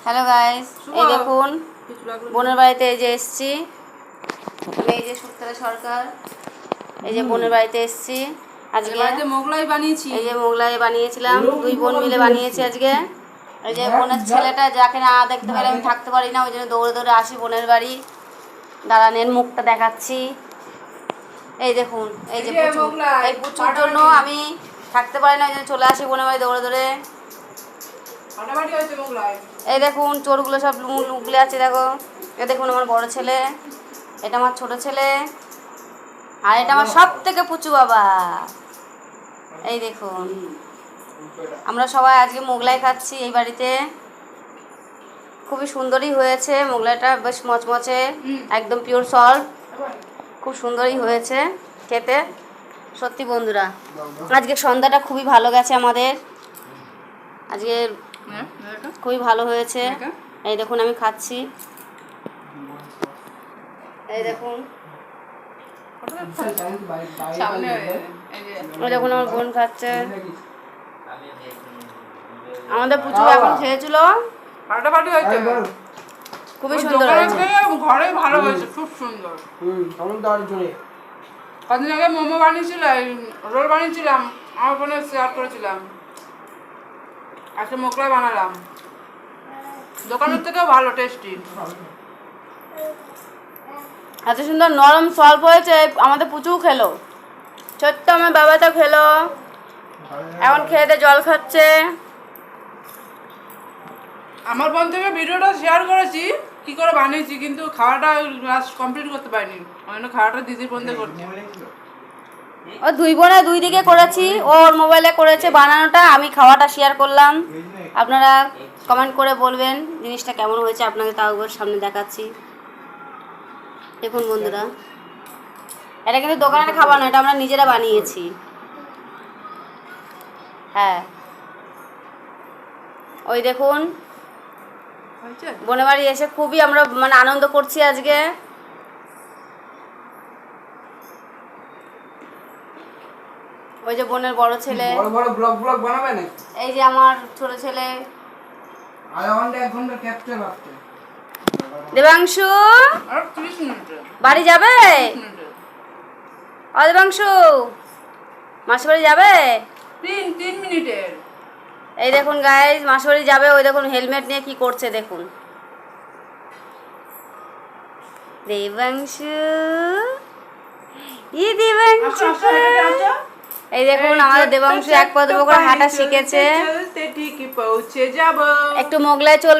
Hello guys, এই দেখুন বোনের বাড়িতে এই যে এসছি আমি। এই যে সুক্তরা সরকার, এই যে বোনের বাড়িতে এসছি আজকে। মোগলাই বানিয়েছি, এই যে মোগলাই বানিয়েছিলাম, দুই বোন মিলে বানিয়েছি আজকে। এই যে বোনের ছেলেটা যাকে না দেখতে পেলে আমি থাকতে পারি না, ওই জন্য দৌড়ে দৌড়ে আসি বোনের বাড়ি। দাঁড়ানের মুখটা দেখাচ্ছি। এই দেখুন, এই যে পুচু, এই পুচুর জন্য আমি থাকতে পারি না, ওই জন্য চলে আসি বোনের বাড়ি দৌড়ে দৌড়ে। এই দেখুন চোরগুলো সব লুকলে আছে, দেখো। এ দেখুন আমার বড় ছেলে, এটা আমার ছোট ছেলে, আর এটা আমার সব থেকে পুচু বাবা। এই দেখুন আমরা সবাই আজকে মোগলাই খাচ্ছি এই বাড়িতে। খুবই সুন্দরই হয়েছে মোগলাইটা, বেশ মচমচে, একদম পিওর সল্ট, খুব সুন্দরই হয়েছে খেতে। সত্যি বন্ধুরা, আজকে সন্ধ্যাটা খুবই ভালো গেছে আমাদের, আজকে খুবই ভালো হয়েছে। এই দেখুন আমি খাচ্ছি, এই দেখুন, ওই দেখুন আমার বোন খাচ্ছে। আমাদের পুচু এখন খেয়েছিল, খুবই সুন্দর হয়েছে। ঘরে ভালো হয়েছে, খুব সুন্দর। কদিন আগে মোমো বানিয়েছিলাম, রোল বানিয়েছিলাম, আমার বোনের শেয়ার করেছিলাম। আজকে মোগলাই বানালাম, দোকানের থেকেও ভালো টেস্টি। এত সুন্দর নরম স্বল্প হয়েছে, আমাদের পুচুও খেলো, ছোট্ট আমার বাবাটা খেলো, এখন খেতে জল খাচ্ছে। আমার বোন থেকে ভিডিওটা শেয়ার করেছি কি করে বানিয়েছি, কিন্তু খাওয়াটা লাস্ট কমপ্লিট করতে পারিনি, ওই জন্য খাওয়াটা দিদির বোনদের করছি। ও দুই বোনে দুই দিকে করেছি, ওর মোবাইলে করেছে বানানোটা, আমি খাওয়াটা শেয়ার করলাম। আপনারা কমেন্ট করে বলবেন জিনিসটা কেমন হয়েছে, আপনাকে তাও একবার সামনে দেখাচ্ছি। দেখুন বন্ধুরা, এটা কিন্তু দোকানের খাবার না, এটা আমরা নিজেরা বানিয়েছি। হ্যাঁ, ওই দেখুন বোনের বাড়ি এসে খুবই আমরা মানে আনন্দ করছি আজকে। ওই যে বোনের বড় ছেলে, বড় বড় ব্লগ বানাবে না। এই যে আমার ছোট ছেলে দেবাংশু, বাড়ি যাবে? ও দেবাংশু, মাসির বাড়ি যাবে? 3 মিনিটের। এই দেখুন গাইজ, মাসির বাড়ি যাবে। ওই দেখুন হেলমেট নিয়ে কি করছে দেখুন। দেবাংশু, দেবাংশু, এই দেখুন আমাদের দেবাংশু এক পা দুপা করে হাঁটা শিখেছে। ঠিক পৌঁছে যাব, একটু মোগলাই চলবে।